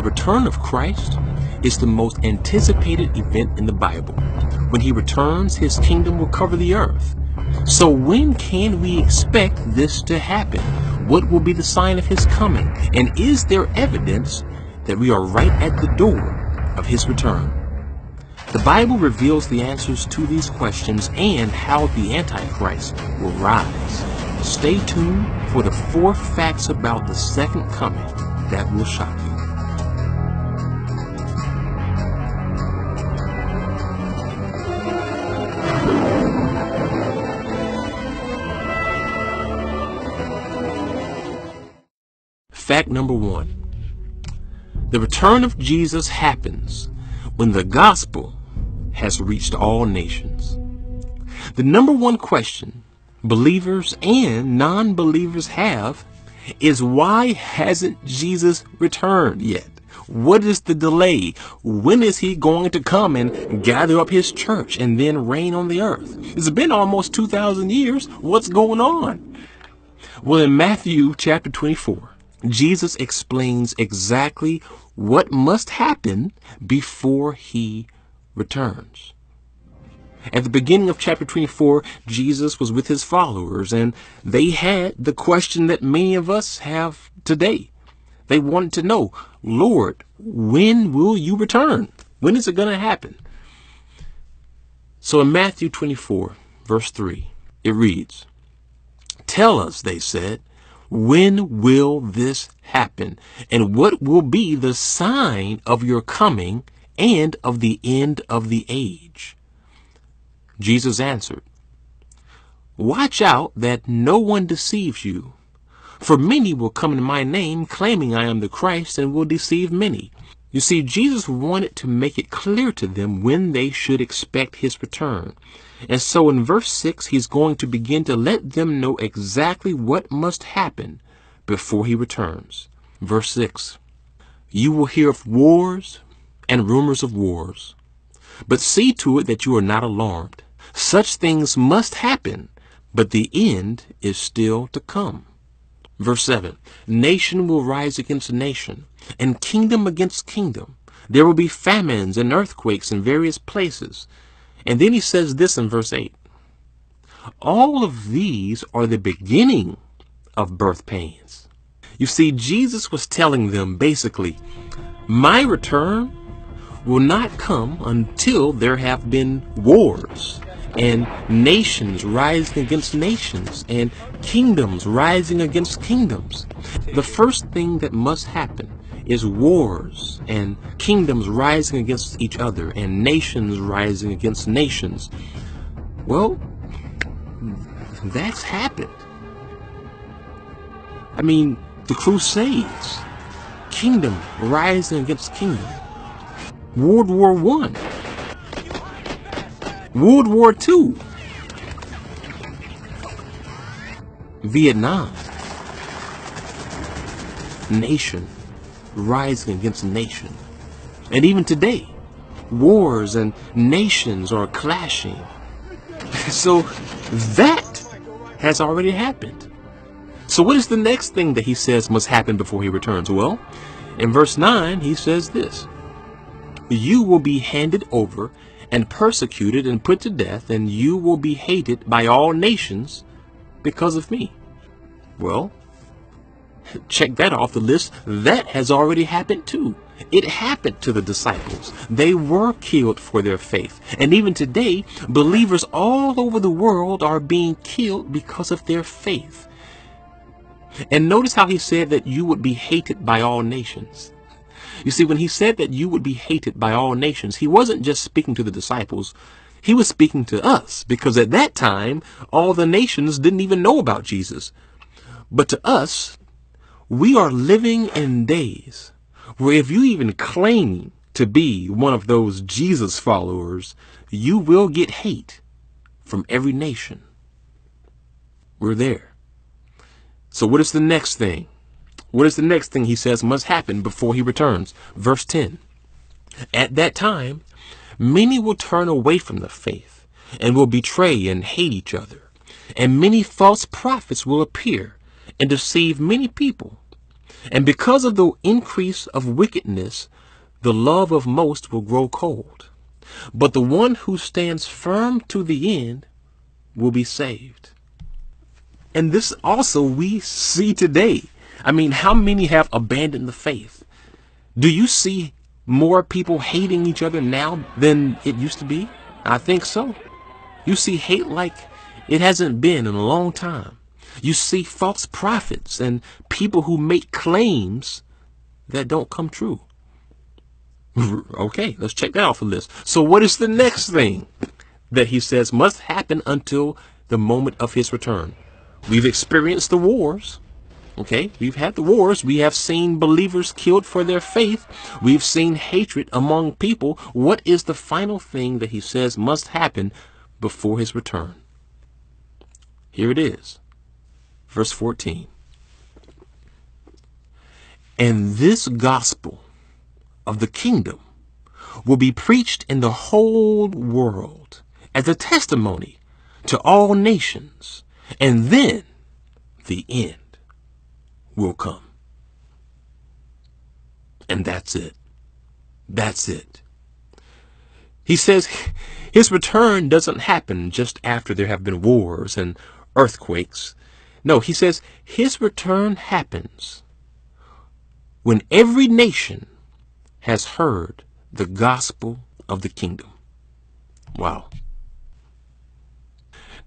The return of Christ is the most anticipated event in the Bible. When he returns, his kingdom will cover the earth. So when can we expect this to happen? What will be the sign of his coming? And is there evidence that we are right at the door of his return? The Bible reveals the answers to these questions and how the Antichrist will rise. Stay tuned for the 4 facts about the second coming that will shock you. Fact number 1. The return of Jesus happens when the gospel has reached all nations. The number 1 question believers and non-believers have is, why hasn't Jesus returned yet? What is the delay? When is he going to come and gather up his church and then reign on the earth? It's been almost 2,000 years. What's going on? Well, in Matthew chapter 24, Jesus explains exactly what must happen before he returns. At the beginning of chapter 24, Jesus was with his followers, and they had the question that many of us have today. They wanted to know, Lord, when will you return? When is it going to happen? So in Matthew 24, verse 3, it reads, "Tell us," they said, "when will this happen? And what will be the sign of your coming and of the end of the age?" Jesus answered, "Watch out that no one deceives you. For many will come in my name, claiming I am the Christ, and will deceive many." You see, Jesus wanted to make it clear to them when they should expect his return. And so in verse 6, he's going to begin to let them know exactly what must happen before he returns. Verse 6, "You will hear of wars and rumors of wars, but see to it that you are not alarmed. Such things must happen, but the end is still to come." Verse 7, "Nation will rise against nation, and kingdom against kingdom. There will be famines and earthquakes in various places." And then he says this in verse 8, "All of these are the beginning of birth pains." You see, Jesus was telling them basically, my return will not come until there have been wars and nations rising against nations and kingdoms rising against kingdoms. The first thing that must happen is wars and kingdoms rising against each other and nations rising against nations. Well, that's happened. I mean, the Crusades, kingdom rising against kingdom. World War I, World War II, Vietnam, nation rising against nation. And even today, wars and nations are clashing. So that has already happened. So what is the next thing that he says must happen before he returns? Well, in verse 9, he says this, "You will be handed over and persecuted and put to death, and you will be hated by all nations because of me." Well, check that off the list. That has already happened too. It happened to the disciples. They were killed for their faith. And even today, believers all over the world are being killed because of their faith. And notice how he said that you would be hated by all nations. You see, when he said that you would be hated by all nations, he wasn't just speaking to the disciples. He was speaking to us, because at that time, all the nations didn't even know about Jesus. But to us, we are living in days where if you even claim to be one of those Jesus followers, you will get hate from every nation. We're there. So what is the next thing? What is the next thing he says must happen before he returns? Verse 10. "At that time, many will turn away from the faith and will betray and hate each other. And many false prophets will appear and deceive many people. And because of the increase of wickedness, the love of most will grow cold. But the one who stands firm to the end will be saved. And this also we see today. I mean, how many have abandoned the faith? Do you see more people hating each other now than it used to be? I think so. You see hate like it hasn't been in a long time. You see false prophets and people who make claims that don't come true. Okay, let's check that off the list. So what is the next thing that he says must happen until the moment of his return? We've experienced the wars. Okay, we've had the wars. We have seen believers killed for their faith. We've seen hatred among people. What is the final thing that he says must happen before his return? Here it is. Verse 14. And this gospel of the kingdom will be preached in the whole world as a testimony to all nations, and then the end will come. And that's it. That's it. He says his return doesn't happen just after there have been wars and earthquakes. No, he says his return happens when every nation has heard the gospel of the kingdom. Wow.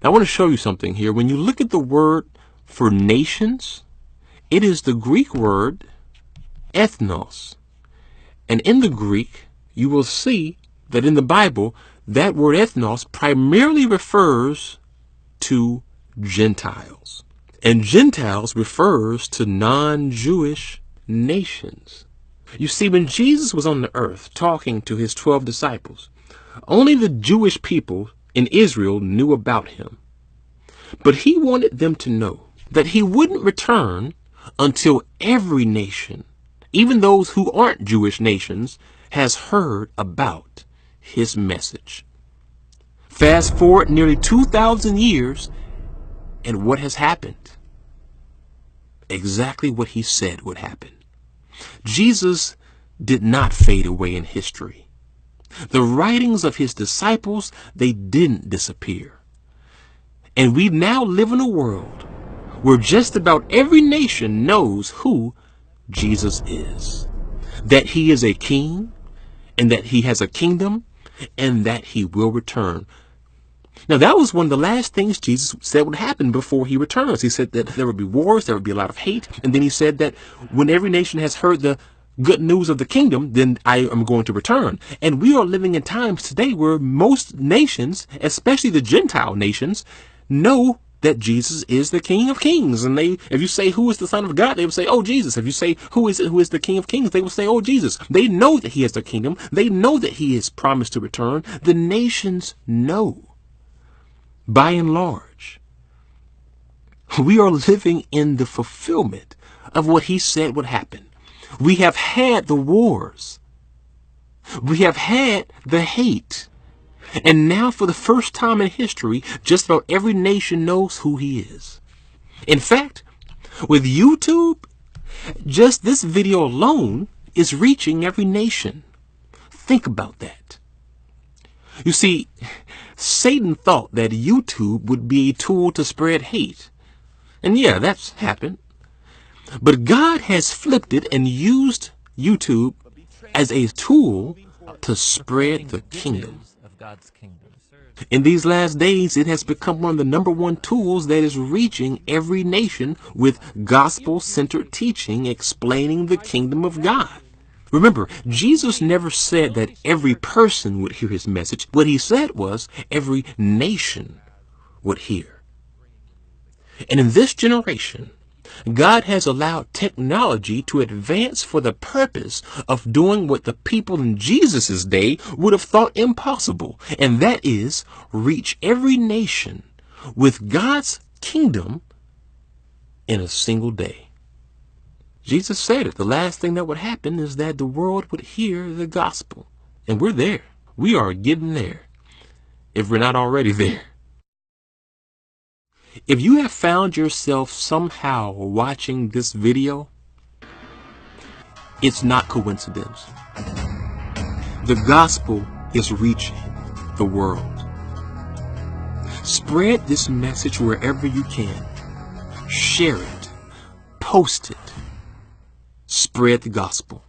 Now I want to show you something here. When you look at the word for nations, it is the Greek word ethnos. And in the Greek, you will see that in the Bible, that word ethnos primarily refers to Gentiles. And Gentiles refers to non-Jewish nations. You see, when Jesus was on the earth talking to his 12 disciples, only the Jewish people in Israel knew about him. But he wanted them to know that he wouldn't return until every nation, even those who aren't Jewish nations, has heard about his message. Fast forward nearly 2,000 years, and what has happened? Exactly what he said would happen. Jesus did not fade away in history. The writings of his disciples, they didn't disappear. And we now live in a world where just about every nation knows who Jesus is. That he is a king, and that he has a kingdom, and that he will return. Now, that was one of the last things Jesus said would happen before he returns. He said that there would be wars, there would be a lot of hate, and then he said that when every nation has heard the good news of the kingdom, then I am going to return. And we are living in times today where most nations, especially the Gentile nations, know that Jesus is the King of Kings. And if you say, who is the Son of God, they will say, oh, Jesus. If you say, who is the King of Kings, they will say, oh, Jesus. They know that he has the kingdom. They know that he is promised to return. The nations know. By and large, we are living in the fulfillment of what he said would happen. We have had the wars. We have had the hate. And now, for the first time in history, just about every nation knows who he is. In fact, with YouTube, just this video alone is reaching every nation. Think about that. You see, Satan thought that YouTube would be a tool to spread hate. And yeah, that's happened. But God has flipped it and used YouTube as a tool to spread the kingdom. In these last days, it has become one of the #1 tools that is reaching every nation with gospel-centered teaching explaining the kingdom of God. Remember, Jesus never said that every person would hear his message. What he said was every nation would hear. And in this generation, God has allowed technology to advance for the purpose of doing what the people in Jesus' day would have thought impossible, and that is reach every nation with God's kingdom in a single day. Jesus said it. The last thing that would happen is that the world would hear the gospel. And we're there. We are getting there, if we're not already there. If you have found yourself somehow watching this video, It's not coincidence. The gospel is reaching the world. Spread this message wherever you can. Share it. Post it. Spread the gospel.